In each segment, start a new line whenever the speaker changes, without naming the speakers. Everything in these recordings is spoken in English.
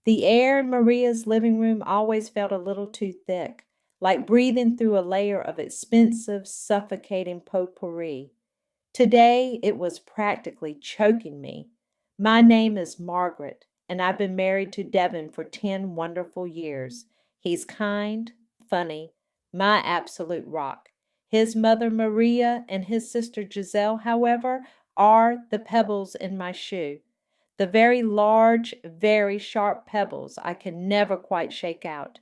The air in Maria's living room always felt a little too thick, like breathing through a layer of expensive, suffocating potpourri. Today it was practically choking me. My name is Margaret, and I've been married to Devon for 10 wonderful years. He's kind, funny, my absolute rock. His mother Maria and his sister Giselle, however, are the pebbles in my shoe. The very large, very sharp pebbles I can never quite shake out.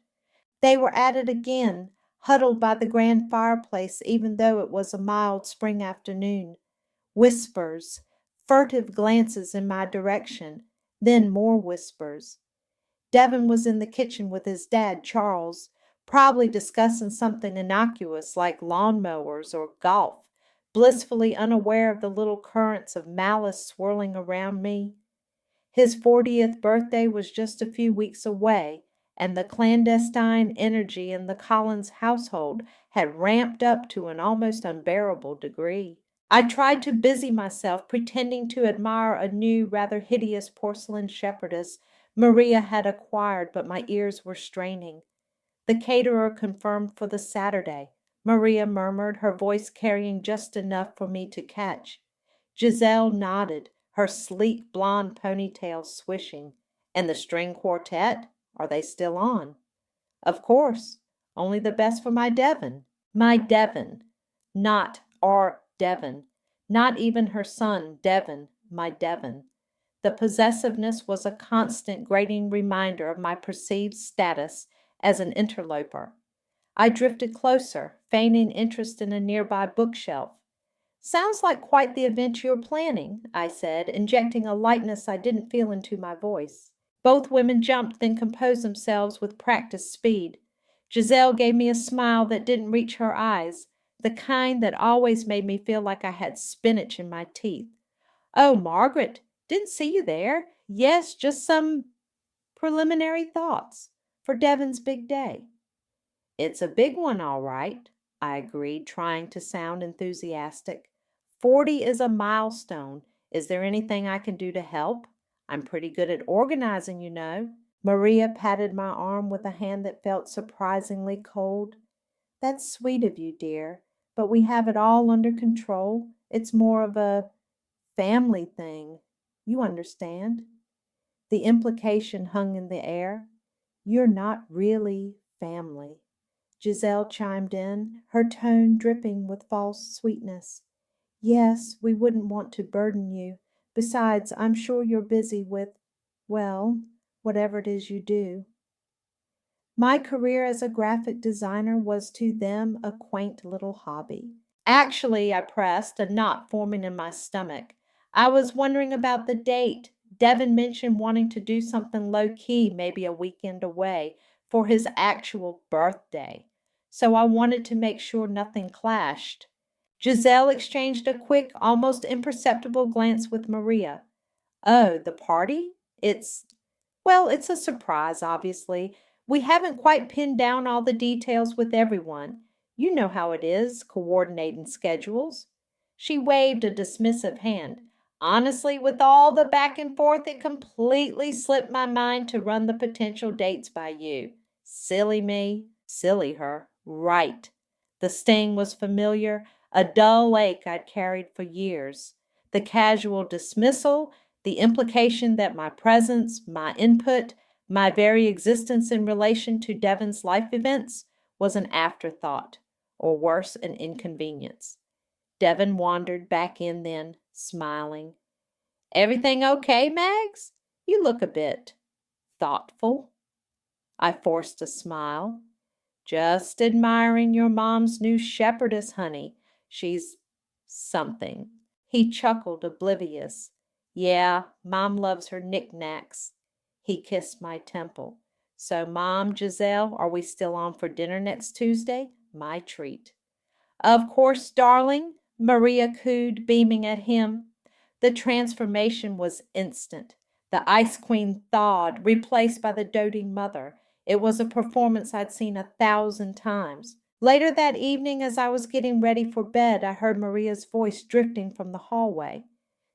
They were at it again, huddled by the grand fireplace, even though it was a mild spring afternoon. Whispers, furtive glances in my direction, then more whispers. Devon was in the kitchen with his dad, Charles, probably discussing something innocuous like lawn mowers or golf, blissfully unaware of the little currents of malice swirling around me. His 40th birthday was just a few weeks away, and the clandestine energy in the Collins household had ramped up to an almost unbearable degree. I tried to busy myself pretending to admire a new, rather hideous porcelain shepherdess Maria had acquired, but my ears were straining. The caterer confirmed for the Saturday, Maria murmured, her voice carrying just enough for me to catch. Giselle nodded, her sleek blonde ponytail swishing. And the string quartet? Are they still on? Of course. Only the best for my Devon. My Devon. Not our Devon. Not even her son, Devon, my Devon. The possessiveness was a constant grating reminder of my perceived status as an interloper. I drifted closer, feigning interest in a nearby bookshelf. Sounds like quite the event you're planning, I said, injecting a lightness I didn't feel into my voice. Both women jumped, then composed themselves with practiced speed. Giselle gave me a smile that didn't reach her eyes, the kind that always made me feel like I had spinach in my teeth. Oh, Margaret, didn't see you there. Yes, just some preliminary thoughts for Devon's big day. It's a big one, all right, I agreed, trying to sound enthusiastic. 40 is a milestone. Is there anything I can do to help? I'm pretty good at organizing, you know. Maria patted my arm with a hand that felt surprisingly cold. That's sweet of you, dear, but we have it all under control. It's more of a family thing. You understand? The implication hung in the air. You're not really family. Giselle chimed in, her tone dripping with false sweetness. Yes, we wouldn't want to burden you. Besides, I'm sure you're busy with, well, whatever it is you do. My career as a graphic designer was to them a quaint little hobby. Actually, I pressed, a knot forming in my stomach. I was wondering about the date. Devon mentioned wanting to do something low-key, maybe a weekend away, for his actual birthday. So I wanted to make sure nothing clashed. Giselle exchanged a quick, almost imperceptible glance with Maria. Oh, the party? It's a surprise, obviously. We haven't quite pinned down all the details with everyone. You know how it is, coordinating schedules. She waved a dismissive hand. Honestly, with all the back and forth, it completely slipped my mind to run the potential dates by you. Silly me, silly her. Right. The sting was familiar, a dull ache I'd carried for years. The casual dismissal, the implication that my presence, my input, my very existence in relation to Devon's life events was an afterthought, or worse, an inconvenience. Devon wandered back in then, smiling. Everything okay, Mags? You look a bit thoughtful. I forced a smile. Just admiring your mom's new shepherdess, honey. She's something. He chuckled, oblivious. Yeah, Mom loves her knickknacks. He kissed my temple. So, Mom, Giselle, are we still on for dinner next Tuesday? My treat. Of course, darling, Maria cooed, beaming at him. The transformation was instant. The ice queen thawed, replaced by the doting mother. It was a performance I'd seen 1,000 times. Later that evening, as I was getting ready for bed, I heard Maria's voice drifting from the hallway.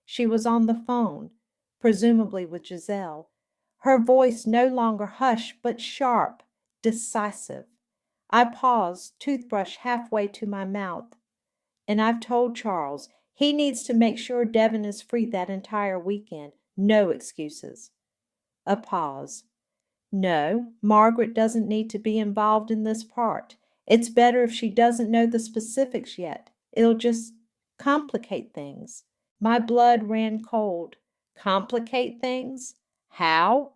She was on the phone, presumably with Giselle. her voice no longer hushed but sharp, decisive. I paused, toothbrush halfway to my mouth. And I've told Charles he needs to make sure Devon is free that entire weekend. No excuses. A pause. No, Margaret doesn't need to be involved in this part. It's better if she doesn't know the specifics yet. It'll just complicate things. My blood ran cold. Complicate things? How?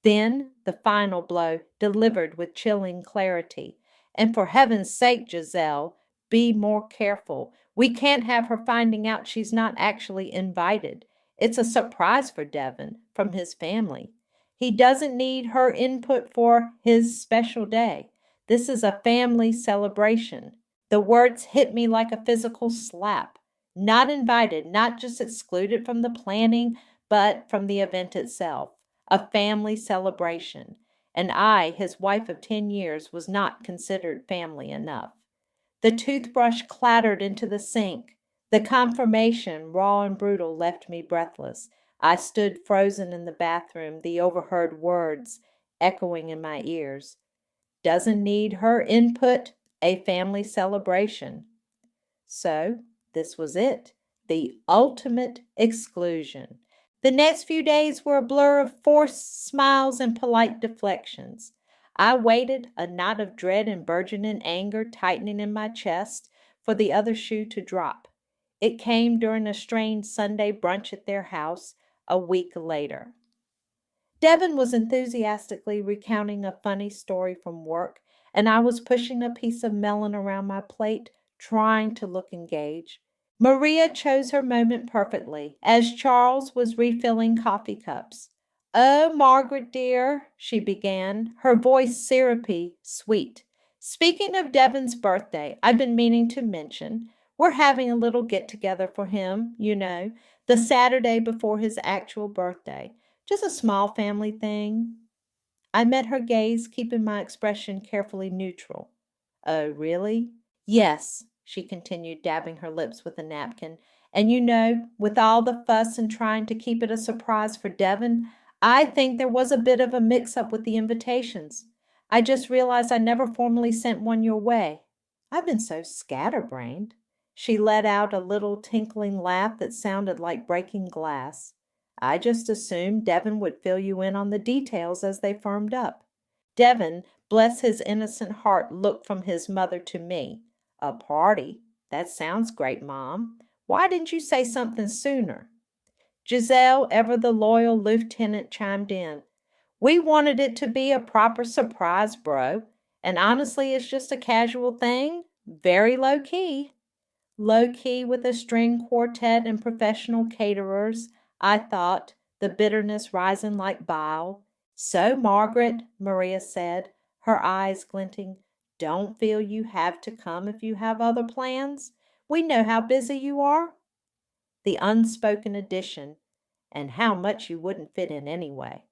Then the final blow, delivered with chilling clarity. And for heaven's sake, Giselle, be more careful. We can't have her finding out she's not actually invited. It's a surprise for Devon, from his family. He doesn't need her input for his special day. This is a family celebration. The words hit me like a physical slap. Not invited, not just excluded from the planning, but from the event itself. A family celebration. And I, his wife of 10 years, was not considered family enough. The toothbrush clattered into the sink. The confirmation, raw and brutal, left me breathless. I stood frozen in the bathroom, the overheard words echoing in my ears. Doesn't need her input, a family celebration. So, this was it, the ultimate exclusion. The next few days were a blur of forced smiles and polite deflections. I waited, a knot of dread and burgeoning anger tightening in my chest, for the other shoe to drop. It came during a strange Sunday brunch at their house a week later. Devon was enthusiastically recounting a funny story from work, and I was pushing a piece of melon around my plate, trying to look engaged. Maria chose her moment perfectly, as Charles was refilling coffee cups. "Oh, Margaret dear," she began, her voice syrupy, sweet. "Speaking of Devon's birthday, I've been meaning to mention, we're having a little get-together for him, you know, the Saturday before his actual birthday. Just a small family thing." I met her gaze, keeping my expression carefully neutral. "Oh, really?" "Yes," she continued, dabbing her lips with a napkin. "And you know, with all the fuss and trying to keep it a surprise for Devon, I think there was a bit of a mix-up with the invitations. I just realized I never formally sent one your way. I've been so scatterbrained." She let out a little tinkling laugh that sounded like breaking glass. "I just assumed Devon would fill you in on the details as they firmed up." Devon, bless his innocent heart, looked from his mother to me. "A party? That sounds great, Mom. Why didn't you say something sooner?" Giselle, ever the loyal lieutenant, chimed in. "We wanted it to be a proper surprise, bro. And honestly, it's just a casual thing. Very low-key." Low-key with a string quartet and professional caterers, I thought, the bitterness rising like bile. "So, Margaret," Maria said, her eyes glinting, "don't feel you have to come if you have other plans. We know how busy you are." The unspoken addition, "and how much you wouldn't fit in anyway."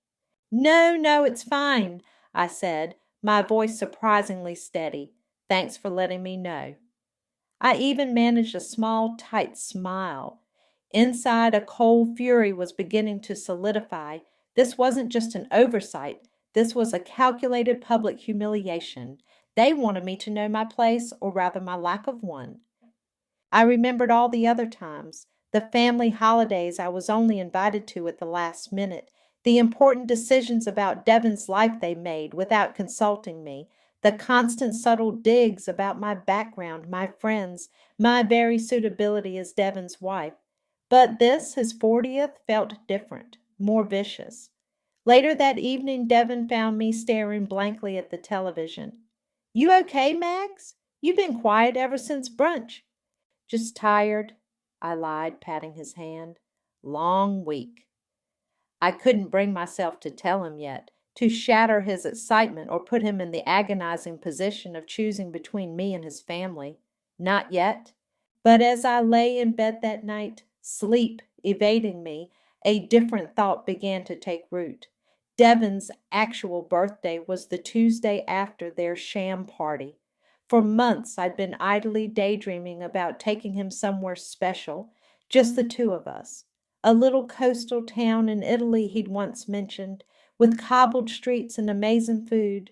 "No, no, it's fine," I said, my voice surprisingly steady. "Thanks for letting me know." I even managed a small, tight smile. Inside, a cold fury was beginning to solidify. This wasn't just an oversight. This was a calculated public humiliation. They wanted me to know my place, or rather my lack of one. I remembered all the other times, the family holidays I was only invited to at the last minute, the important decisions about Devon's life they made without consulting me, the constant subtle digs about my background, my friends, my very suitability as Devon's wife. But this, his 40th, felt different, more vicious. Later that evening, Devon found me staring blankly at the television. "You okay, Mags? You've been quiet ever since brunch." "Just tired," I lied, patting his hand. "Long week." I couldn't bring myself to tell him yet, to shatter his excitement or put him in the agonizing position of choosing between me and his family. Not yet. But as I lay in bed that night, sleep evading me, a different thought began to take root. Devon's actual birthday was the Tuesday after their sham party. For months I'd been idly daydreaming about taking him somewhere special, just the two of us. A little coastal town in Italy he'd once mentioned, with cobbled streets and amazing food.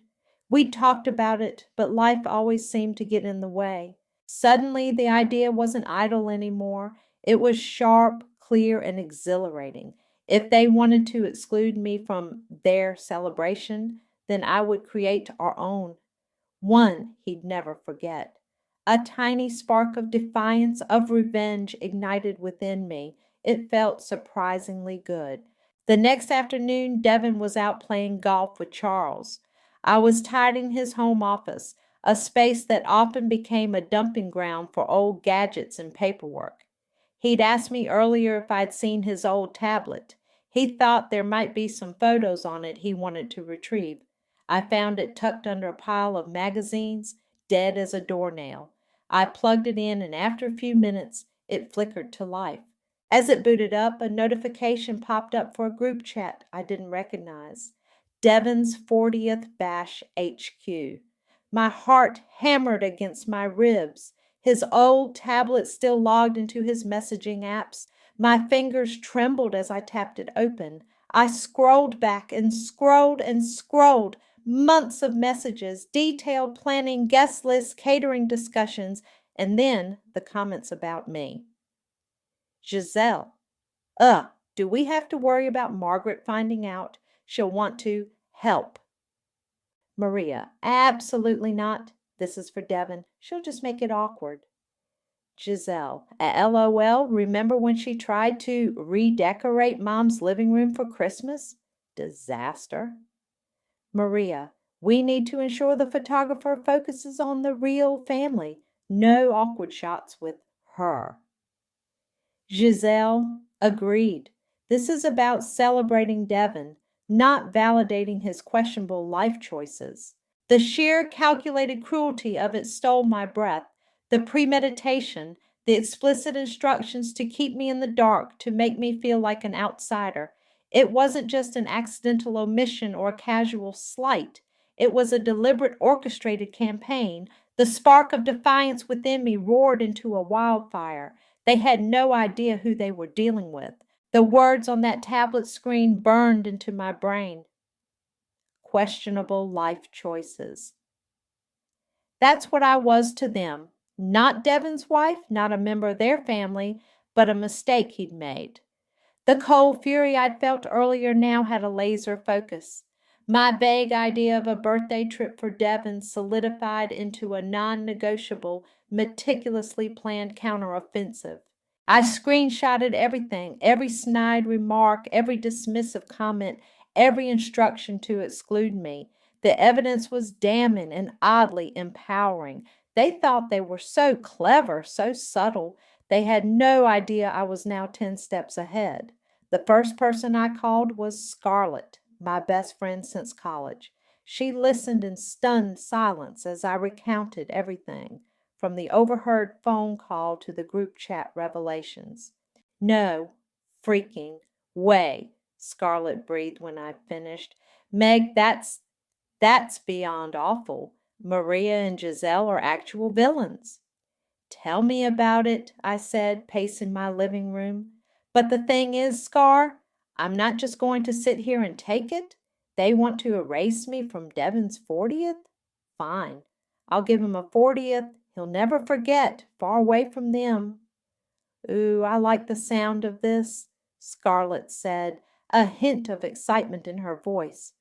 We'd talked about it, but life always seemed to get in the way. Suddenly, the idea wasn't idle anymore. It was sharp, clear, and exhilarating. If they wanted to exclude me from their celebration, then I would create our own, one he'd never forget. A tiny spark of defiance, of revenge ignited within me. It felt surprisingly good. The next afternoon, Devin was out playing golf with Charles. I was tidying his home office, a space that often became a dumping ground for old gadgets and paperwork. He'd asked me earlier if I'd seen his old tablet. He thought there might be some photos on it he wanted to retrieve. I found it tucked under a pile of magazines, dead as a doornail. I plugged it in, and after a few minutes, it flickered to life. As it booted up, a notification popped up for a group chat I didn't recognize. Devin's 40th Bash HQ. My heart hammered against my ribs. His old tablet still logged into his messaging apps. My fingers trembled as I tapped it open. I scrolled back and scrolled and scrolled. Months of messages, detailed planning, guest lists, catering discussions, and then the comments about me. Giselle. Do we have to worry about Margaret finding out? She'll want to help. Maria. Absolutely not. This is for Devin. She'll just make it awkward. Giselle. LOL. Remember when she tried to redecorate Mom's living room for Christmas? Disaster. Maria. We need to ensure the photographer focuses on the real family. No awkward shots with her. Giselle. Agreed. This is about celebrating Devin, not validating his questionable life choices. The sheer calculated cruelty of it stole my breath. The premeditation, the explicit instructions to keep me in the dark, to make me feel like an outsider. It wasn't just an accidental omission or a casual slight. It was a deliberate, orchestrated campaign. The spark of defiance within me roared into a wildfire. They had no idea who they were dealing with. The words on that tablet screen burned into my brain. Questionable life choices. That's what I was to them. Not Devin's wife, not a member of their family, but a mistake he'd made. The cold fury I'd felt earlier now had a laser focus. My vague idea of a birthday trip for Devin solidified into a non-negotiable, meticulously planned counteroffensive. I screenshotted everything, every snide remark, every dismissive comment, every instruction to exclude me. The evidence was damning and oddly empowering. They thought they were so clever, so subtle. They had no idea I was now 10 steps ahead. The first person I called was Scarlett, my best friend since college. She listened in stunned silence as I recounted everything, from the overheard phone call to the group chat revelations. No freaking way, Scarlett breathed when I finished. Meg, that's beyond awful. Maria and Giselle are actual villains. Tell me about it, I said, pacing my living room. But the thing is, Scar, I'm not just going to sit here and take it. They want to erase me from Devin's 40th? Fine. I'll give him a 40th. He'll never forget, far away from them. Ooh, I like the sound of this, Scarlett said, a hint of excitement in her voice.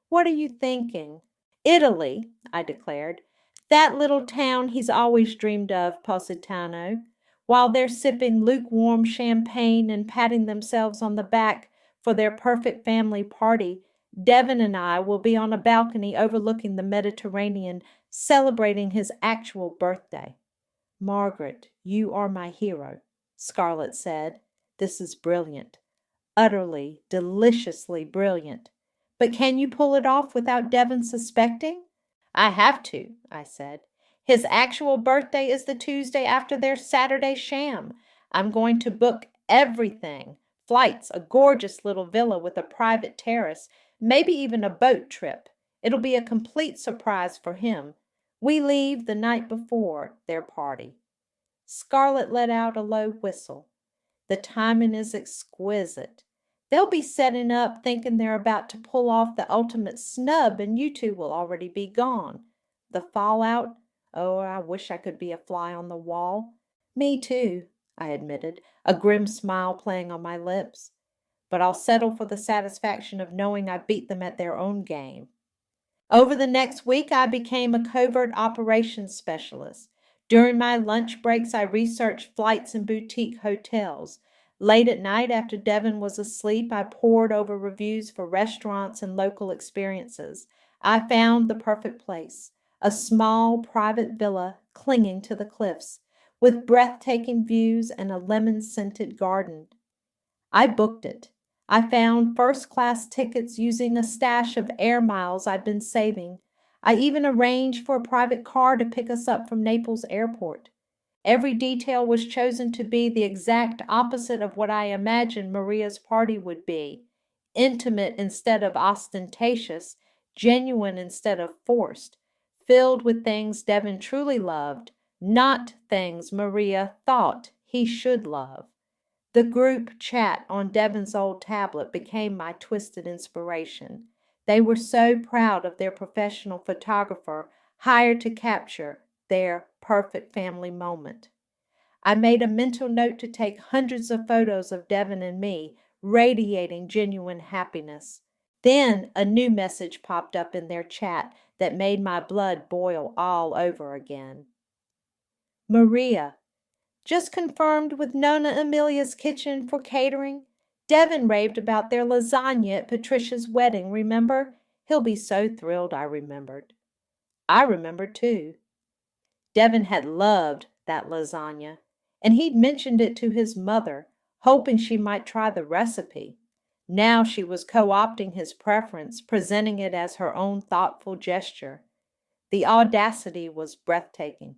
What are you thinking? Italy, I declared. That little town he's always dreamed of, Positano. While they're sipping lukewarm champagne and patting themselves on the back for their perfect family party, Devin and I will be on a balcony overlooking the Mediterranean, celebrating his actual birthday. Margaret, you are my hero, Scarlett said. This is brilliant. Utterly, deliciously brilliant. But can you pull it off without Devin suspecting? I have to, I said. His actual birthday is the Tuesday after their Saturday sham. I'm going to book everything. Flights, a gorgeous little villa with a private terrace, maybe even a boat trip. It'll be a complete surprise for him. We leave the night before their party. Scarlett let out a low whistle. The timing is exquisite. They'll be setting up thinking they're about to pull off the ultimate snub and you two will already be gone. The fallout? Oh, I wish I could be a fly on the wall. Me too, I admitted, a grim smile playing on my lips. But I'll settle for the satisfaction of knowing I beat them at their own game. Over the next week, I became a covert operations specialist. During my lunch breaks, I researched flights and boutique hotels. Late at night, after Devon was asleep, I pored over reviews for restaurants and local experiences. I found the perfect place, a small private villa clinging to the cliffs, with breathtaking views and a lemon-scented garden. I booked it. I found first-class tickets using a stash of air miles I'd been saving. I even arranged for a private car to pick us up from Naples Airport. Every detail was chosen to be the exact opposite of what I imagined Maria's party would be. Intimate instead of ostentatious, genuine instead of forced, filled with things Devon truly loved, not things Maria thought he should love. The group chat on Devon's old tablet became my twisted inspiration. They were so proud of their professional photographer hired to capture their perfect family moment. I made a mental note to take hundreds of photos of Devon and me, radiating genuine happiness. Then a new message popped up in their chat that made my blood boil all over again. Maria, just confirmed with Nona Amelia's kitchen for catering. Devon raved about their lasagna at Patricia's wedding, remember? He'll be so thrilled, I remembered. I remembered, too. Devon had loved that lasagna, and he'd mentioned it to his mother, hoping she might try the recipe. Now she was co-opting his preference, presenting it as her own thoughtful gesture. The audacity was breathtaking.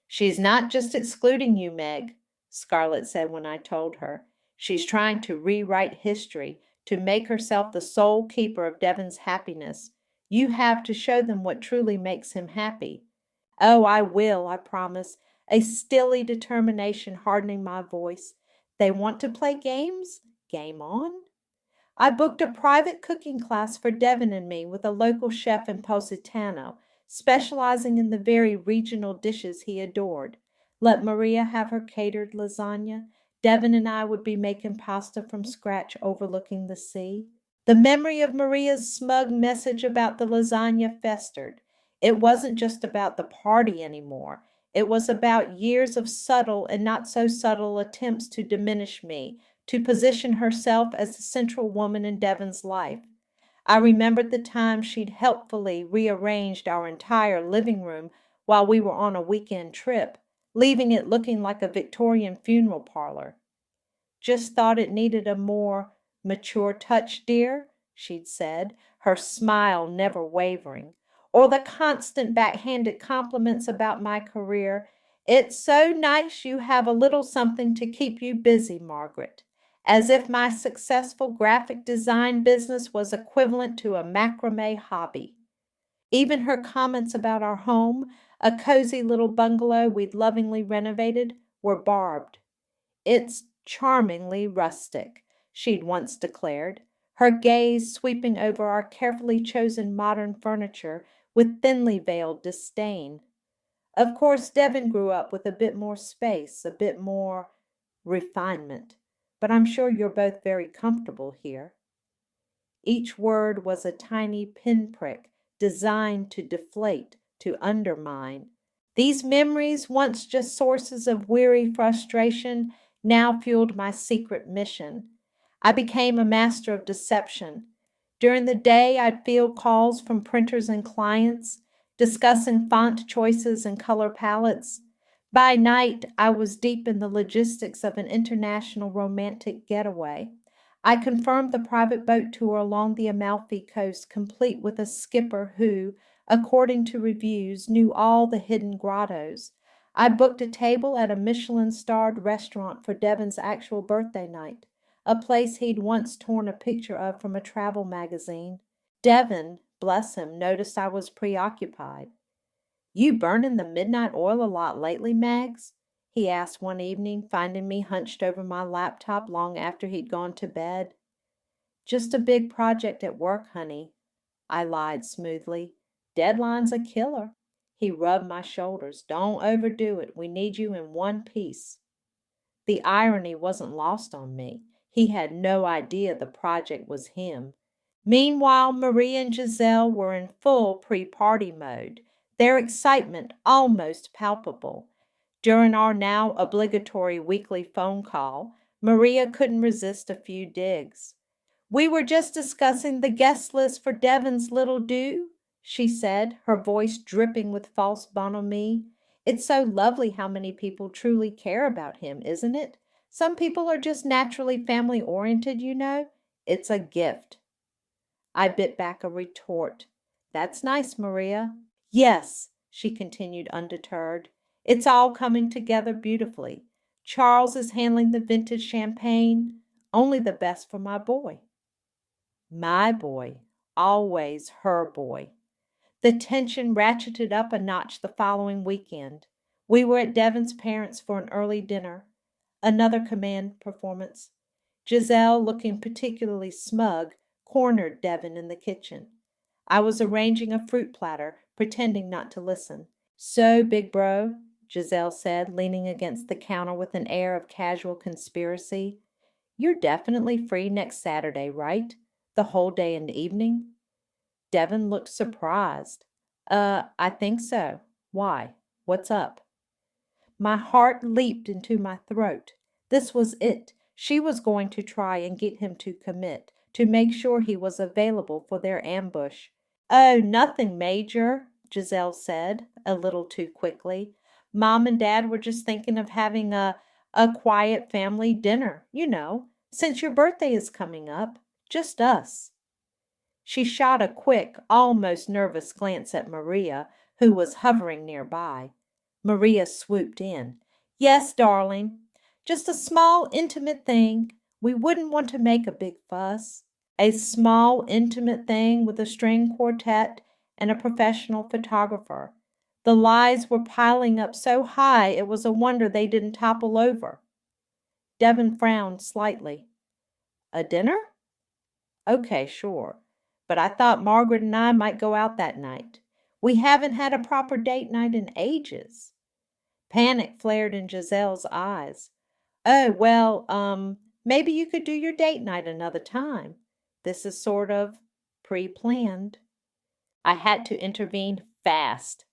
"She's not just excluding you, Meg," Scarlett said when I told her. "She's trying to rewrite history, to make herself the sole keeper of Devon's happiness. You have to show them what truly makes him happy." "Oh, I will, I promise," a stilly determination hardening my voice. "They want to play games? Game on." I booked a private cooking class for Devon and me with a local chef in Positano, specializing in the very regional dishes he adored. Let Maria have her catered lasagna. Devon and I would be making pasta from scratch overlooking the sea. The memory of Maria's smug message about the lasagna festered. It wasn't just about the party anymore. It was about years of subtle and not so subtle attempts to diminish me, to position herself as the central woman in Devon's life. I remembered the time she'd helpfully rearranged our entire living room while we were on a weekend trip, leaving it looking like a Victorian funeral parlor. "Just thought it needed a more mature touch, dear," she'd said, her smile never wavering. Or the constant backhanded compliments about my career. "It's so nice you have a little something to keep you busy, Margaret." As if my successful graphic design business was equivalent to a macrame hobby. Even her comments about our home, a cozy little bungalow we'd lovingly renovated, were barbed. "It's charmingly rustic," she'd once declared, her gaze sweeping over our carefully chosen modern furniture with thinly veiled disdain. Of course, Devon grew up with a bit more space, a bit more refinement. But I'm sure you're both very comfortable here." Each word was a tiny pinprick designed to deflate, to undermine. These memories, once just sources of weary frustration, now fueled my secret mission. I became a master of deception. During the day, I'd field calls from printers and clients, discussing font choices and color palettes. By night, I was deep in the logistics of an international romantic getaway. I confirmed the private boat tour along the Amalfi Coast, complete with a skipper who, according to reviews, knew all the hidden grottos. I booked a table at a Michelin-starred restaurant for Devon's actual birthday night, a place he'd once torn a picture of from a travel magazine. Devon, bless him, noticed I was preoccupied. "You burning the midnight oil a lot lately, Mags?" he asked one evening, finding me hunched over my laptop long after he'd gone to bed. Just a big project at work, honey, I lied smoothly. Deadline's a killer. He rubbed my shoulders. Don't overdo it. We need you in one piece. The irony wasn't lost on me. He had no idea the project was him. Meanwhile, Maria and Giselle were in full pre-party mode, their excitement almost palpable. During our now obligatory weekly phone call, Maria couldn't resist a few digs. "We were just discussing the guest list for Devon's little do," she said, her voice dripping with false bonhomie. "It's so lovely how many people truly care about him, isn't it? Some people are just naturally family-oriented, you know. It's a gift." I bit back a retort. "That's nice, Maria." "Yes," she continued undeterred. "It's all coming together beautifully. Charles is handling the vintage champagne. Only the best for my boy." My boy, always her boy. The tension ratcheted up a notch the following weekend. We were at Devon's parents' for an early dinner, another command performance. Giselle, looking particularly smug, cornered Devon in the kitchen. I was arranging a fruit platter, pretending not to listen. "So, big bro," Giselle said, leaning against the counter with an air of casual conspiracy, "you're definitely free next Saturday, right? The whole day and evening?" Devon looked surprised. I think so. Why? What's up?" My heart leaped into my throat. This was it. She was going to try and get him to commit, to make sure he was available for their ambush. "Oh, nothing major," Giselle said, a little too quickly. "Mom and Dad were just thinking of having a quiet family dinner, you know, since your birthday is coming up. Just us." She shot a quick, almost nervous glance at Maria, who was hovering nearby. Maria swooped in. "Yes, darling. Just a small, intimate thing. We wouldn't want to make a big fuss. A small, intimate thing with a string quartet and a professional photographer. The lies were piling up so high it was a wonder they didn't topple over." Devon frowned slightly. "A dinner? Okay, sure. But I thought Margaret and I might go out that night. We haven't had a proper date night in ages." Panic flared in Giselle's eyes. "Oh, well, maybe you could do your date night another time. This is sort of pre-planned." I had to intervene fast.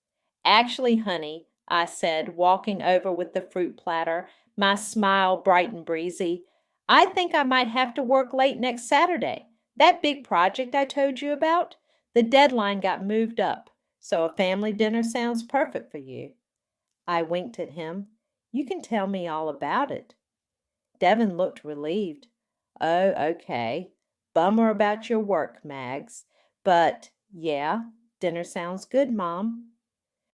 "Actually, honey," I said, walking over with the fruit platter, my smile bright and breezy, "I think I might have to work late next Saturday. That big project I told you about, the deadline got moved up, so a family dinner sounds perfect for you." I winked at him. "You can tell me all about it." Devon looked relieved. "Oh, okay. Bummer about your work, Mags. But, yeah, dinner sounds good, Mom."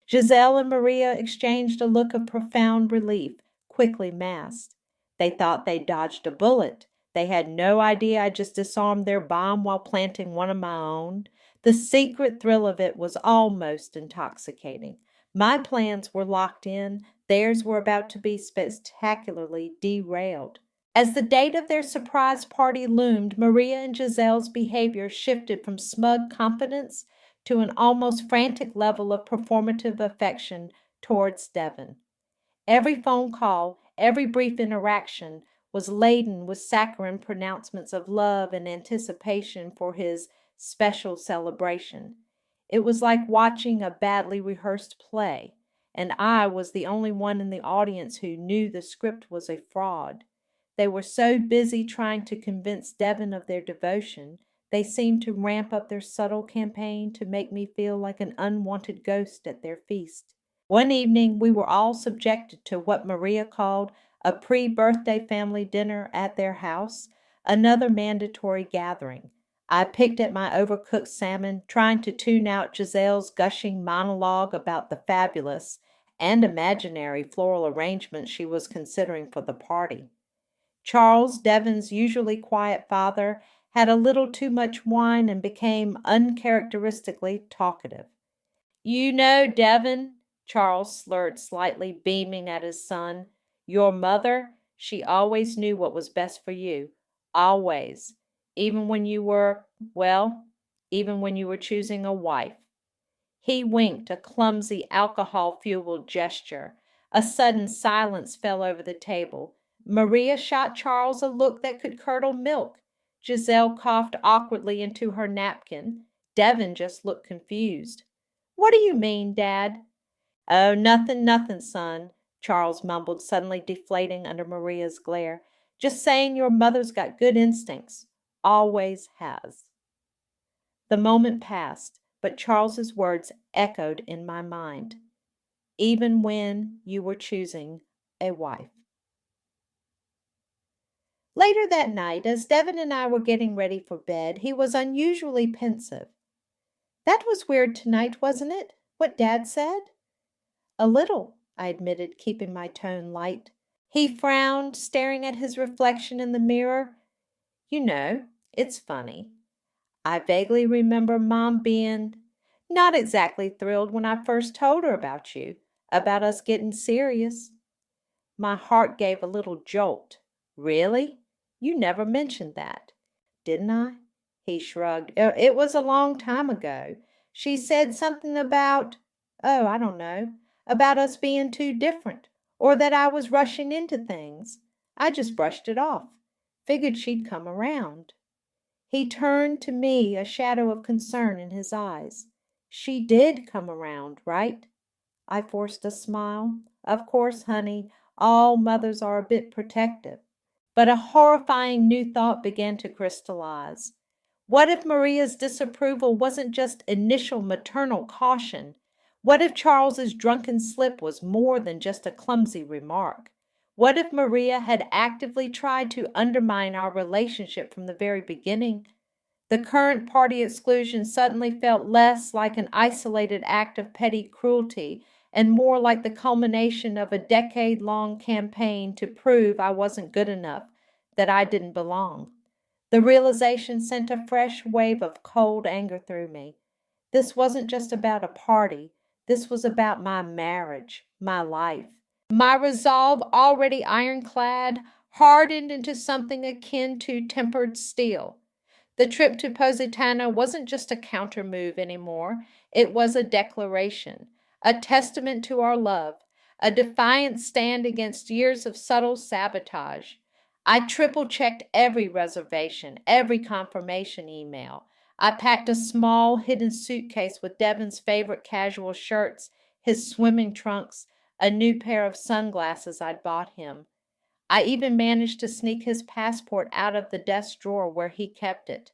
Giselle and Maria exchanged a look of profound relief, quickly masked. They thought they'd dodged a bullet. They had no idea I just disarmed their bomb while planting one of my own. The secret thrill of it was almost intoxicating. My plans were locked in. Theirs were about to be spectacularly derailed. As the date of their surprise party loomed, Maria and Giselle's behavior shifted from smug confidence to an almost frantic level of performative affection towards Devon. Every phone call, every brief interaction was laden with saccharine pronouncements of love and anticipation for his special celebration. It was like watching a badly rehearsed play, and I was the only one in the audience who knew the script was a fraud. They were so busy trying to convince Devon of their devotion, they seemed to ramp up their subtle campaign to make me feel like an unwanted ghost at their feast. One evening, we were all subjected to what Maria called a pre-birthday family dinner at their house, another mandatory gathering. I picked at my overcooked salmon, trying to tune out Giselle's gushing monologue about the fabulous and imaginary floral arrangements she was considering for the party. Charles, Devon's usually quiet father, had a little too much wine and became uncharacteristically talkative. "You know, Devon," Charles slurred slightly, beaming at his son, "your mother, she always knew what was best for you. Always. even when you were, well, even when you were choosing a wife. He winked, a clumsy alcohol-fueled gesture. A sudden silence fell over the table. Maria shot Charles a look that could curdle milk. Giselle coughed awkwardly into her napkin. Devin just looked confused. What do you mean, Dad? Oh, nothing, nothing, son, Charles mumbled, suddenly deflating under Maria's glare. Just saying your mother's got good instincts. Always has. The moment passed, but Charles's words echoed in my mind. Even when you were choosing a wife. Later that night, as Devin and I were getting ready for bed, he was unusually pensive. That was weird tonight, wasn't it? What Dad said? A little, I admitted, keeping my tone light. He frowned, staring at his reflection in the mirror. You know, it's funny. I vaguely remember Mom being not exactly thrilled when I first told her about you, about us getting serious. My heart gave a little jolt. Really? You never mentioned that, didn't I? He shrugged. It was a long time ago. She said something about, oh, I don't know, about us being too different, or that I was rushing into things. I just brushed it off. Figured she'd come around. He turned to me, a shadow of concern in his eyes. She did come around, right? I forced a smile. Of course, honey, all mothers are a bit protective. But a horrifying new thought began to crystallize. What if Maria's disapproval wasn't just initial maternal caution? What if Charles's drunken slip was more than just a clumsy remark? What if Maria had actively tried to undermine our relationship from the very beginning? The current party exclusion suddenly felt less like an isolated act of petty cruelty and more like the culmination of a decade-long campaign to prove I wasn't good enough, that I didn't belong. The realization sent a fresh wave of cold anger through me. This wasn't just about a party. This was about my marriage, my life. My resolve, already ironclad, hardened into something akin to tempered steel. The trip to Positano wasn't just a counter move anymore. It was a declaration, a testament to our love, a defiant stand against years of subtle sabotage. I triple-checked every reservation, every confirmation email. I packed a small, hidden suitcase with Devin's favorite casual shirts, his swimming trunks, a new pair of sunglasses I'd bought him. I even managed to sneak his passport out of the desk drawer where he kept it.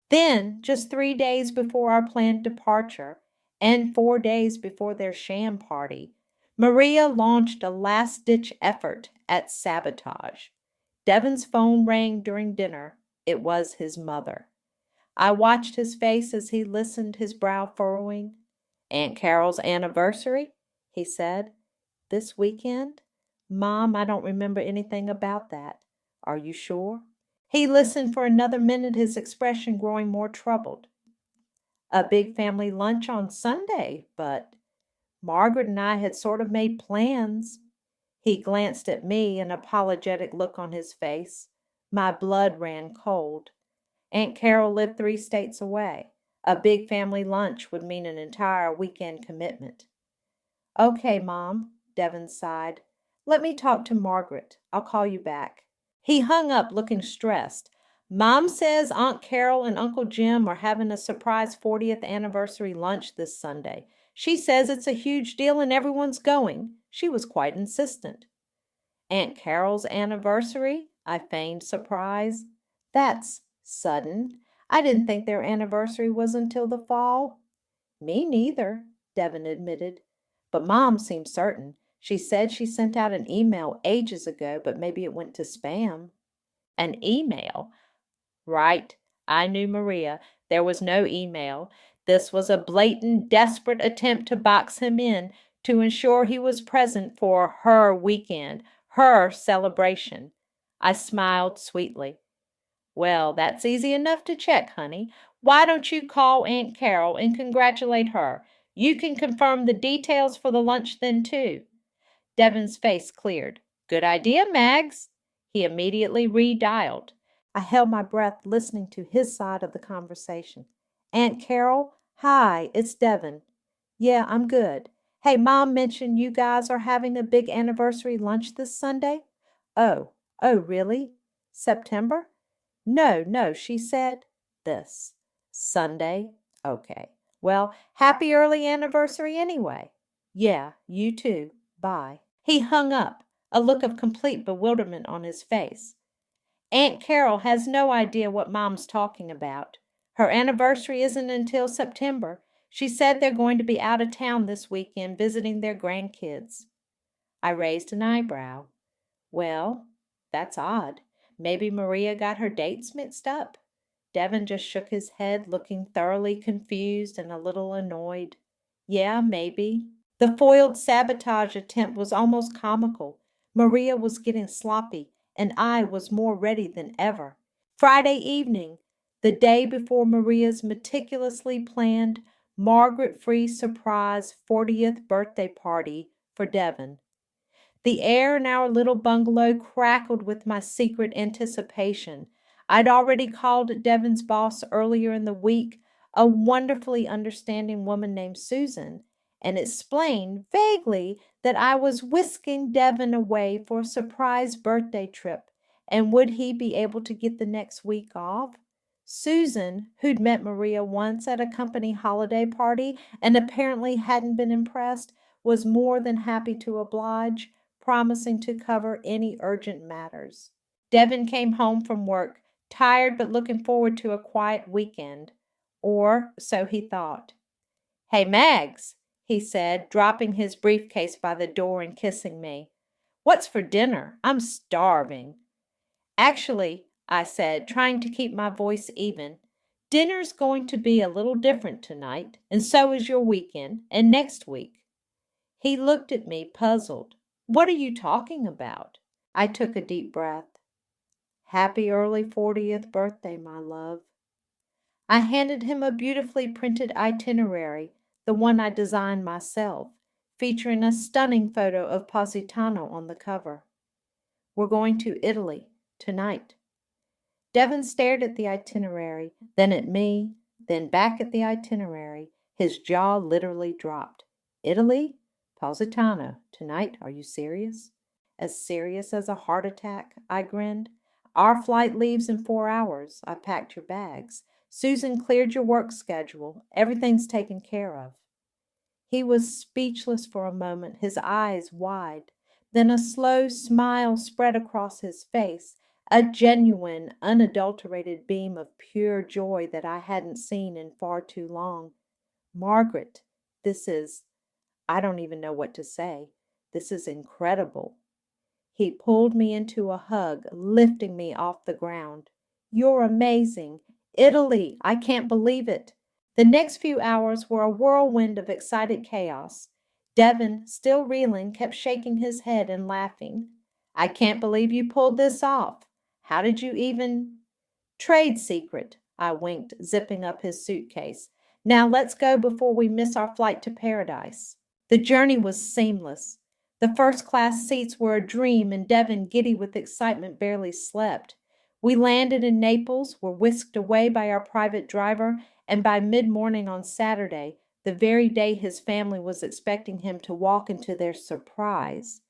Then, just 3 days before our planned departure, and 4 days before their sham party, Maria launched a last-ditch effort at sabotage. Devin's phone rang during dinner. It was his mother. I watched his face as he listened, his brow furrowing. Aunt Carol's anniversary, he said. This weekend? Mom, I don't remember anything about that. Are you sure? He listened for another minute, his expression growing more troubled. A big family lunch on Sunday, but Margaret and I had sort of made plans. He glanced at me, an apologetic look on his face. My blood ran cold. Aunt Carol lived 3 states away. A big family lunch would mean an entire weekend commitment. Okay, Mom, Devin sighed. Let me talk to Margaret. I'll call you back. He hung up looking stressed. Mom says Aunt Carol and Uncle Jim are having a surprise 40th anniversary lunch this Sunday. She says it's a huge deal and everyone's going. She was quite insistent. Aunt Carol's anniversary? I feigned surprise. That's sudden. I didn't think their anniversary was until the fall. Me neither, Devin admitted. But Mom seemed certain. She said she sent out an email ages ago, but maybe it went to spam. An email? Right. I knew Maria. There was no email. This was a blatant, desperate attempt to box him in, to ensure he was present for her weekend, her celebration. I smiled sweetly. Well, that's easy enough to check, honey. Why don't you call Aunt Carol and congratulate her? You can confirm the details for the lunch then, too. Devin's face cleared. Good idea, Mags. He immediately redialed. I held my breath listening to his side of the conversation. Aunt Carol, hi, it's Devin. Yeah, I'm good. Hey, Mom mentioned you guys are having a big anniversary lunch this Sunday? Oh, oh, really? September? No, no, she said. This. Sunday? Okay. Well, happy early anniversary anyway. Yeah, you too. Bye. He hung up, a look of complete bewilderment on his face. Aunt Carol has no idea what Mom's talking about. Her anniversary isn't until September. She said they're going to be out of town this weekend visiting their grandkids. I raised an eyebrow. Well, that's odd. Maybe Maria got her dates mixed up. Devin just shook his head, looking thoroughly confused and a little annoyed. Yeah, maybe. The foiled sabotage attempt was almost comical. Maria was getting sloppy, and I was more ready than ever. Friday evening, the day before Maria's meticulously planned, Margaret-free surprise 40th birthday party for Devin. The air in our little bungalow crackled with my secret anticipation. I'd already called Devin's boss earlier in the week, a wonderfully understanding woman named Susan, and explained vaguely that I was whisking Devin away for a surprise birthday trip, and would he be able to get the next week off? Susan, who'd met Maria once at a company holiday party and apparently hadn't been impressed, was more than happy to oblige, promising to cover any urgent matters. Devin came home from work, tired but looking forward to a quiet weekend. Or so he thought. Hey, Mags, he said, dropping his briefcase by the door and kissing me. What's for dinner? I'm starving. Actually, I said, trying to keep my voice even, dinner's going to be a little different tonight, and so is your weekend, and next week. He looked at me, puzzled. What are you talking about? I took a deep breath. Happy early 40th birthday, my love. I handed him a beautifully printed itinerary, the one I designed myself, featuring a stunning photo of Positano on the cover. We're going to Italy tonight. Devin stared at the itinerary, then at me, then back at the itinerary. His jaw literally dropped. Italy? Positano. Tonight? Are you serious? As serious as a heart attack? I grinned. Our flight leaves in 4 hours. I packed your bags. Susan cleared your work schedule. Everything's taken care of. He was speechless for a moment, his eyes wide. Then a slow smile spread across his face, a genuine, unadulterated beam of pure joy that I hadn't seen in far too long. Margaret, I don't even know what to say. This is incredible. He pulled me into a hug, lifting me off the ground. You're amazing. Italy, I can't believe it. The next few hours were a whirlwind of excited chaos. Devin, still reeling, kept shaking his head and laughing. I can't believe you pulled this off. How did you even... Trade secret, I winked, zipping up his suitcase. Now let's go before we miss our flight to paradise. The journey was seamless. The first-class seats were a dream, and Devin, giddy with excitement, barely slept. We landed in Naples, were whisked away by our private driver, and by mid-morning on Saturday, the very day his family was expecting him to walk into their surprise,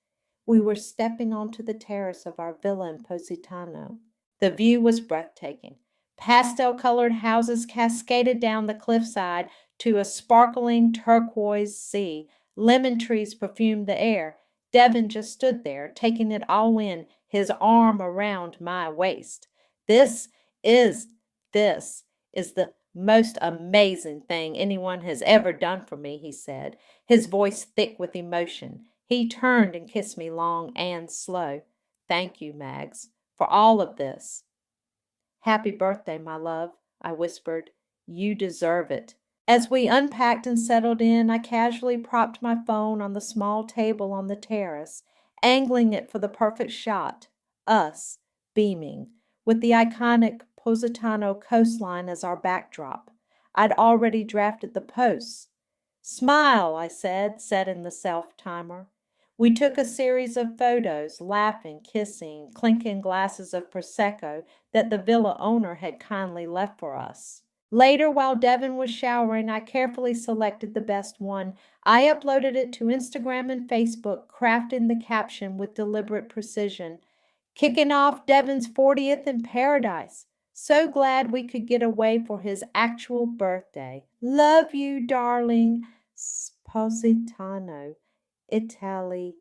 we were stepping onto the terrace of our villa in Positano. The view was breathtaking. Pastel-colored houses cascaded down the cliffside to a sparkling turquoise sea. Lemon trees perfumed the air. Devin just stood there, taking it all in, his arm around my waist. This is the most amazing thing anyone has ever done for me, he said, his voice thick with emotion. He turned and kissed me long and slow. Thank you, Mags, for all of this. Happy birthday, my love, I whispered. You deserve it. As we unpacked and settled in, I casually propped my phone on the small table on the terrace, angling it for the perfect shot. Us, beaming, with the iconic Positano coastline as our backdrop. I'd already drafted the posts. Smile, I said, setting the self-timer. We took a series of photos, laughing, kissing, clinking glasses of Prosecco that the villa owner had kindly left for us. Later, while Devin was showering, I carefully selected the best one. I uploaded it to Instagram and Facebook, crafting the caption with deliberate precision. Kicking off Devin's 40th in paradise. So glad we could get away for his actual birthday. Love you, darling. Spositano, Italy,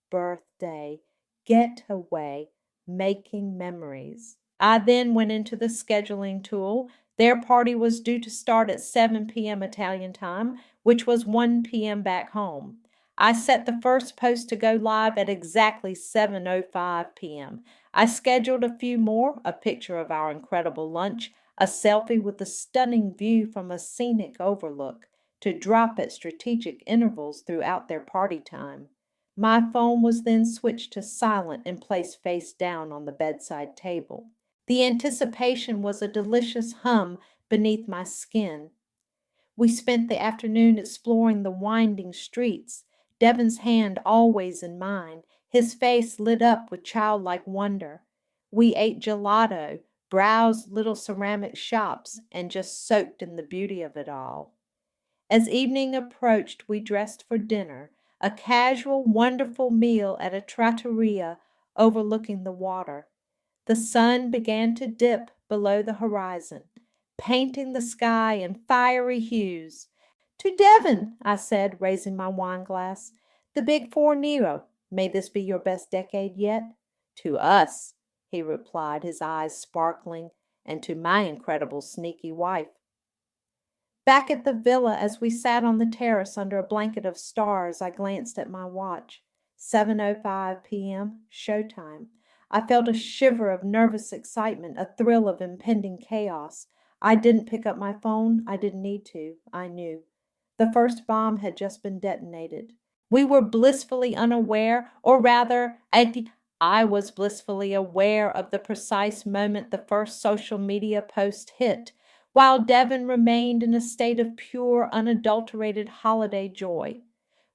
birthday, getaway, making memories. I then went into the scheduling tool. Their party was due to start at 7 p.m. Italian time, which was 1 p.m. back home. I set the first post to go live at exactly 7:05 p.m. I scheduled a few more, a picture of our incredible lunch, a selfie with a stunning view from a scenic overlook, to drop at strategic intervals throughout their party time. My phone was then switched to silent and placed face down on the bedside table. The anticipation was a delicious hum beneath my skin. We spent the afternoon exploring the winding streets, Devin's hand always in mine, his face lit up with childlike wonder. We ate gelato, browsed little ceramic shops, and just soaked in the beauty of it all. As evening approached, we dressed for dinner, a casual, wonderful meal at a trattoria overlooking the water. The sun began to dip below the horizon, painting the sky in fiery hues. To Devon, I said, raising my wine glass. The big 4 Nero, may this be your best decade yet? To us, he replied, his eyes sparkling, and to my incredible sneaky wife. Back at the villa, as we sat on the terrace under a blanket of stars, I glanced at my watch. 7:05 p.m., showtime. I felt a shiver of nervous excitement, a thrill of impending chaos. I didn't pick up my phone. I didn't need to. I knew. The first bomb had just been detonated. We were blissfully unaware, or rather, I was blissfully aware of the precise moment the first social media post hit, while Devon remained in a state of pure, unadulterated holiday joy.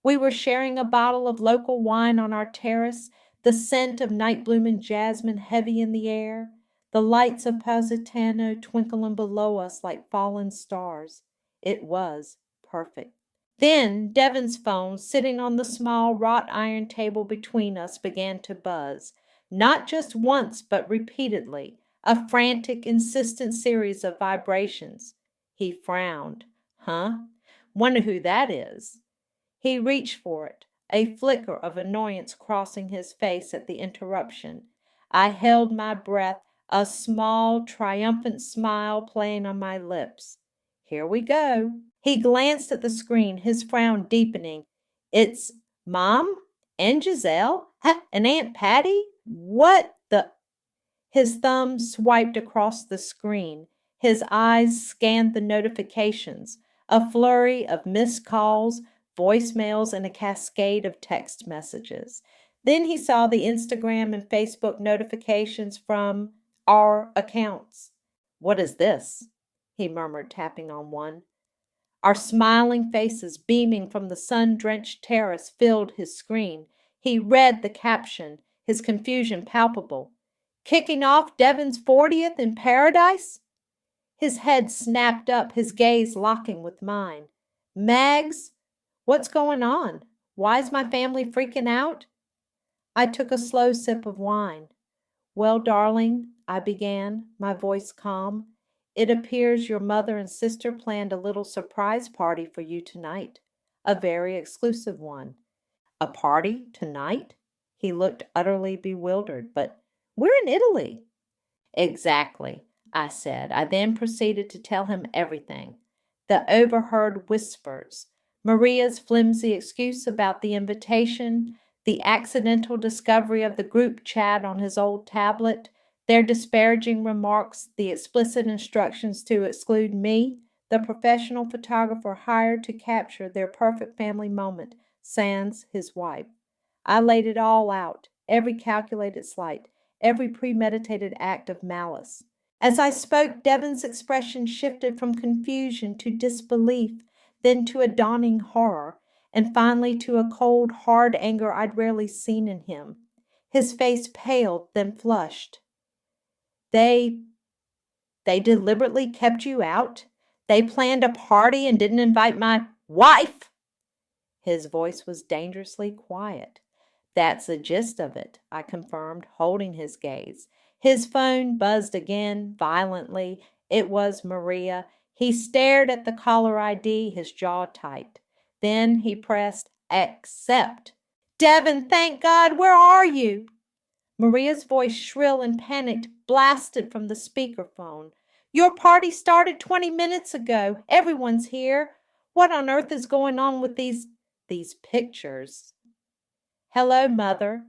We were sharing a bottle of local wine on our terrace, the scent of night-blooming jasmine heavy in the air, the lights of Positano twinkling below us like fallen stars. It was perfect. Then Devon's phone, sitting on the small wrought iron table between us, began to buzz, not just once but repeatedly, a frantic, insistent series of vibrations. He frowned. Huh? Wonder who that is. He reached for it, a flicker of annoyance crossing his face at the interruption. I held my breath, a small, triumphant smile playing on my lips. Here we go. He glanced at the screen, his frown deepening. It's Mom? And Giselle? And Aunt Patty? What the? His thumb swiped across the screen. His eyes scanned the notifications, a flurry of missed calls, voicemails, and a cascade of text messages. Then he saw the Instagram and Facebook notifications from our accounts. What is this? He murmured, tapping on one. Our smiling faces beaming from the sun-drenched terrace filled his screen. He read the caption, his confusion palpable. Kicking off Devon's 40th in paradise? His head snapped up, his gaze locking with mine. Mags, what's going on? Why's my family freaking out? I took a slow sip of wine. Well, darling, I began, my voice calm, it appears your mother and sister planned a little surprise party for you tonight, a very exclusive one. A party tonight? He looked utterly bewildered, but we're in Italy. Exactly, I said. I then proceeded to tell him everything. The overheard whispers, Maria's flimsy excuse about the invitation, the accidental discovery of the group chat on his old tablet, their disparaging remarks, the explicit instructions to exclude me, the professional photographer hired to capture their perfect family moment, sans his wife. I laid it all out, every calculated slight, every premeditated act of malice. As I spoke, Devon's expression shifted from confusion to disbelief, then to a dawning horror. and finally to a cold, hard anger I'd rarely seen in him. His face paled, then flushed. They deliberately kept you out? They planned a party and didn't invite my wife? His voice was dangerously quiet. That's the gist of it, I confirmed, holding his gaze. His phone buzzed again, violently. It was Maria. He stared at the caller ID, his jaw tight. Then he pressed accept. Devin, thank God, where are you? Maria's voice, shrill and panicked, blasted from the speakerphone. Your party started 20 minutes ago. Everyone's here. What on earth is going on with these pictures? Hello, Mother,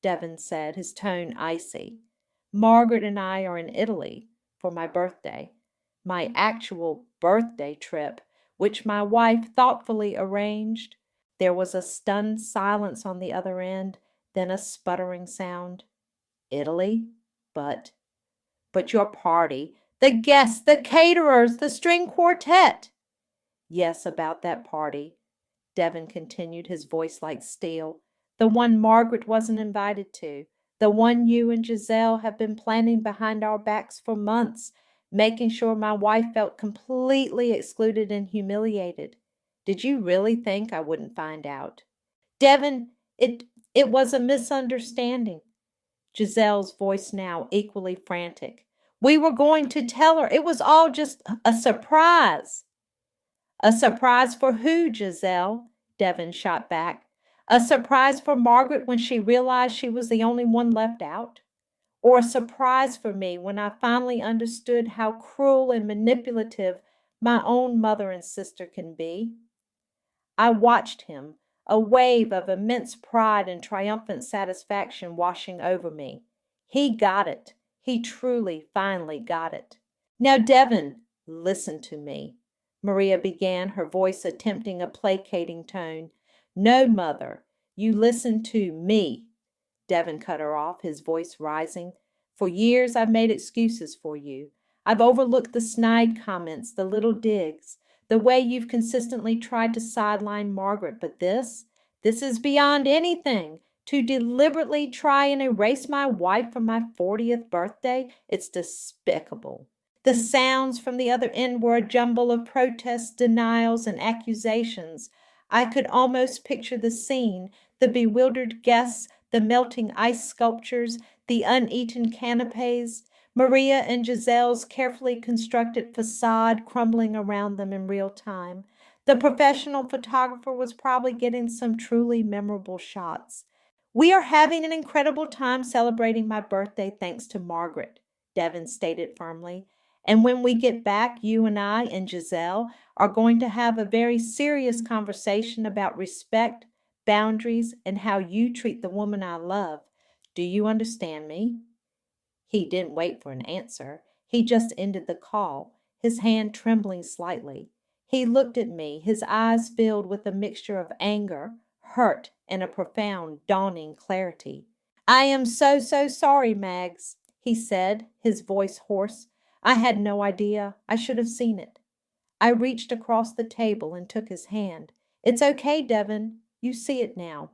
Devin said, his tone icy. Margaret and I are in Italy for my birthday. My actual birthday trip, which my wife thoughtfully arranged. There was a stunned silence on the other end, then a sputtering sound. Italy? But your party, the guests, the caterers, the string quartet. Yes, about that party, Devin continued, his voice like steel. The one Margaret wasn't invited to. The one you and Giselle have been planning behind our backs for months, making sure my wife felt completely excluded and humiliated. Did you really think I wouldn't find out? Devin, it was a misunderstanding. Giselle's voice now equally frantic. We were going to tell her. It was all just a surprise. A surprise for who, Giselle? Devin shot back. A surprise for Margaret when she realized she was the only one left out? Or a surprise for me when I finally understood how cruel and manipulative my own mother and sister can be? I watched him, a wave of immense pride and triumphant satisfaction washing over me. He got it. He truly, finally got it. Now, Devin, listen to me, Maria began, her voice attempting a placating tone. No, Mother, you listen to me. Devin cut her off, his voice rising. For years I've made excuses for you. I've overlooked the snide comments, the little digs, the way you've consistently tried to sideline Margaret, but this is beyond anything. To deliberately try and erase my wife from my 40th birthday, it's despicable. The sounds from the other end were a jumble of protests, denials, and accusations. I could almost picture the scene, the bewildered guests, the melting ice sculptures, the uneaten canapes, Maria and Giselle's carefully constructed facade crumbling around them in real time. The professional photographer was probably getting some truly memorable shots. We are having an incredible time celebrating my birthday thanks to Margaret, Devin stated firmly. And when we get back, you and I and Giselle are going to have a very serious conversation about respect, boundaries, and how you treat the woman I love. Do you understand me? He didn't wait for an answer. He just ended the call, his hand trembling slightly. He looked at me, his eyes filled with a mixture of anger, hurt, and a profound, dawning clarity. I am so sorry, Mags, he said, his voice hoarse. I had no idea. I should have seen it. I reached across the table and took his hand. It's okay, Devin. You see it now.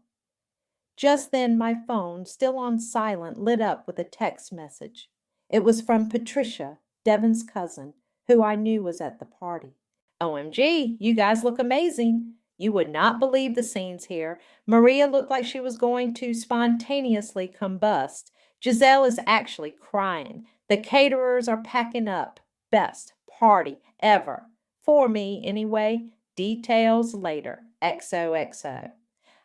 Just then my phone, still on silent, lit up with a text message. It was from Patricia, Devin's cousin, who I knew was at the party. OMG, you guys look amazing. You would not believe the scenes here. Maria looked like she was going to spontaneously combust. Giselle is actually crying. The caterers are packing up. Best party ever. For me, anyway. Details later. XOXO.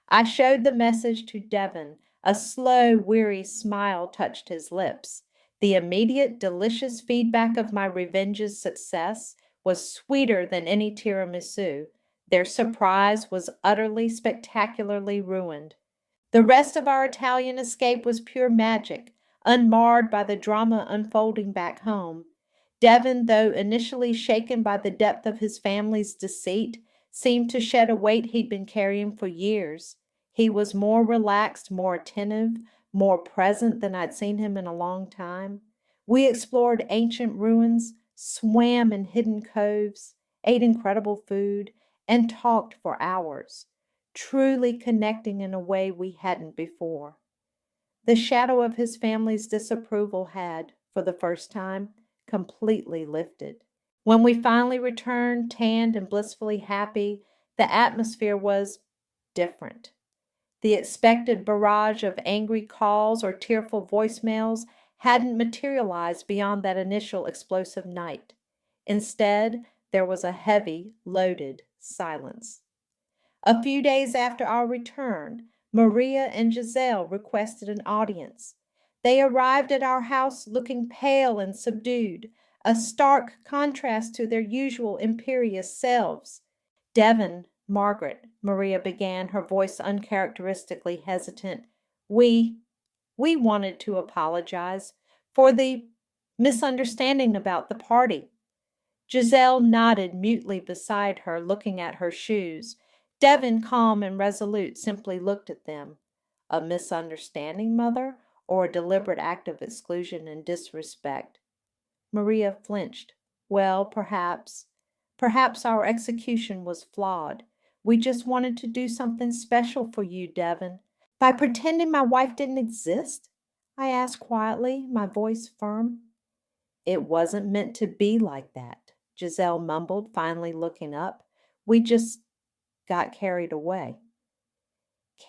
I showed the message to Devin. A slow, weary smile touched his lips. The immediate, delicious feedback of my revenge's success was sweeter than any tiramisu. Their surprise was utterly, spectacularly ruined. The rest of our Italian escape was pure magic, unmarred by the drama unfolding back home. Devin, though initially shaken by the depth of his family's deceit, seemed to shed a weight he'd been carrying for years. He was more relaxed, more attentive, more present than I'd seen him in a long time. We explored ancient ruins, swam in hidden coves, ate incredible food, and talked for hours. truly connecting in a way we hadn't before. The shadow of his family's disapproval had, for the first time, completely lifted. When we finally returned, tanned and blissfully happy, the atmosphere was different. The expected barrage of angry calls or tearful voicemails hadn't materialized beyond that initial explosive night. Instead, there was a heavy, loaded silence. A few days after our return, Maria and Giselle requested an audience. They arrived at our house looking pale and subdued, a stark contrast to their usual imperious selves. Devon, Margaret, Maria began, her voice uncharacteristically hesitant. We, we wanted to apologize for the misunderstanding about the party. Giselle nodded mutely beside her, looking at her shoes. Devon, calm and resolute, simply looked at them. A misunderstanding, mother, or a deliberate act of exclusion and disrespect? Maria flinched. Well, perhaps. Perhaps our execution was flawed. We just wanted to do something special for you, Devon. By pretending my wife didn't exist? I asked quietly, my voice firm. It wasn't meant to be like that, Giselle mumbled, finally looking up. We just got carried away.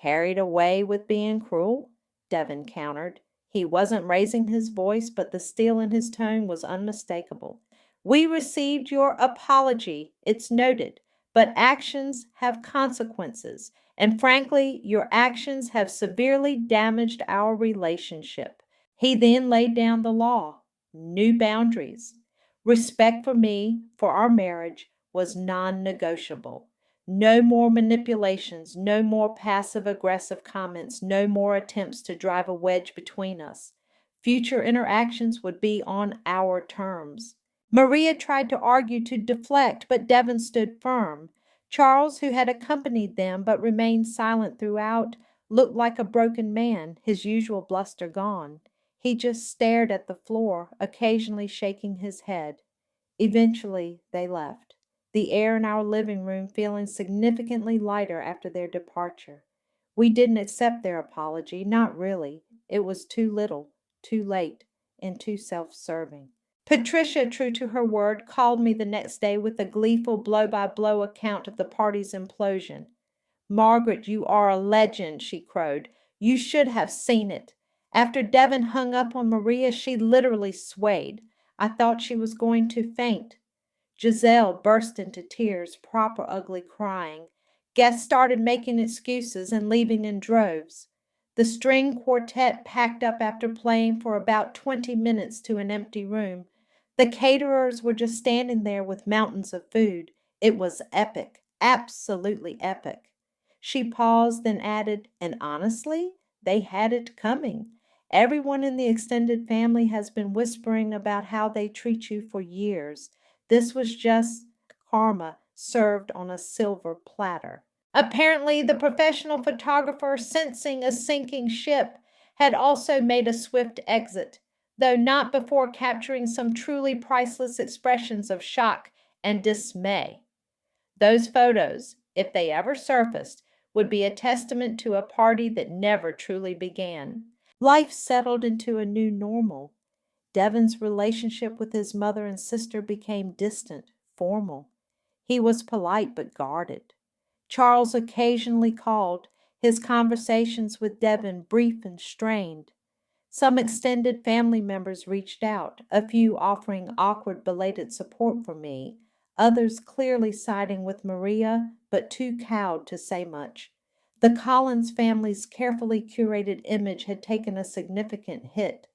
Carried away with being cruel? Devon countered. He wasn't raising his voice, but the steel in his tone was unmistakable. We received your apology, it's noted, but actions have consequences, and frankly, your actions have severely damaged our relationship. He then laid down the law, new boundaries. Respect for me, for our marriage, was non-negotiable. No more manipulations, no more passive-aggressive comments, no more attempts to drive a wedge between us. Future interactions would be on our terms. Maria tried to argue to deflect, but Devon stood firm. Charles, who had accompanied them but remained silent throughout, looked like a broken man, his usual bluster gone. He just stared at the floor, occasionally shaking his head. Eventually, they left, the air in our living room feeling significantly lighter after their departure. We didn't accept their apology, not really. It was too little, too late, and too self-serving. Patricia, true to her word, called me the next day with a gleeful blow-by-blow account of the party's implosion. Margaret, you are a legend, she crowed. You should have seen it. After Devon hung up on Maria, she literally swayed. I thought she was going to faint. Giselle burst into tears, proper ugly crying. Guests started making excuses and leaving in droves. The string quartet packed up after playing for about 20 minutes to an empty room. The caterers were just standing there with mountains of food. It was epic, absolutely epic. She paused, then added, and honestly, they had it coming. Everyone in the extended family has been whispering about how they treat you for years. This was just karma served on a silver platter. Apparently, the professional photographer, sensing a sinking ship, had also made a swift exit, though not before capturing some truly priceless expressions of shock and dismay. Those photos, if they ever surfaced, would be a testament to a party that never truly began. Life settled into a new normal. Devon's relationship with his mother and sister became distant, formal. He was polite but guarded. Charles occasionally called, his conversations with Devon brief and strained. Some extended family members reached out, a few offering awkward belated support for me, others clearly siding with Maria, but too cowed to say much. The Collins family's carefully curated image had taken a significant hit.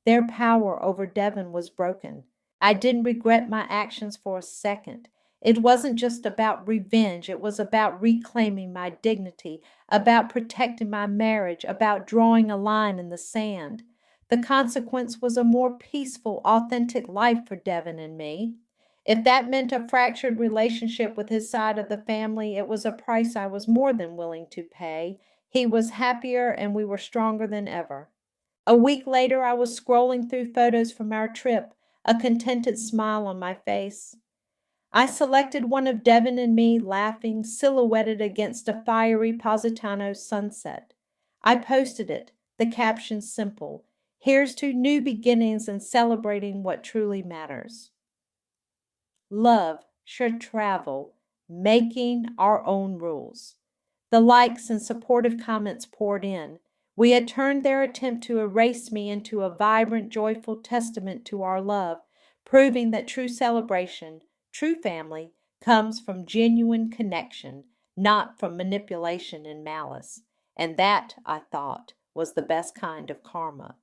Their power over Devon was broken. I didn't regret my actions for a second. It wasn't just about revenge. It was about reclaiming my dignity, about protecting my marriage, about drawing a line in the sand. The consequence was a more peaceful, authentic life for Devon and me. If that meant a fractured relationship with his side of the family, it was a price I was more than willing to pay. He was happier and we were stronger than ever. A week later, I was scrolling through photos from our trip, a contented smile on my face. I selected one of Devon and me laughing, silhouetted against a fiery Positano sunset. I posted it, the caption simple: "Here's to new beginnings and celebrating what truly matters." Love should travel, making our own rules. The likes and supportive comments poured in. We had turned their attempt to erase me into a vibrant, joyful testament to our love, proving that true celebration, true family, comes from genuine connection, not from manipulation and malice. And that, I thought, was the best kind of karma.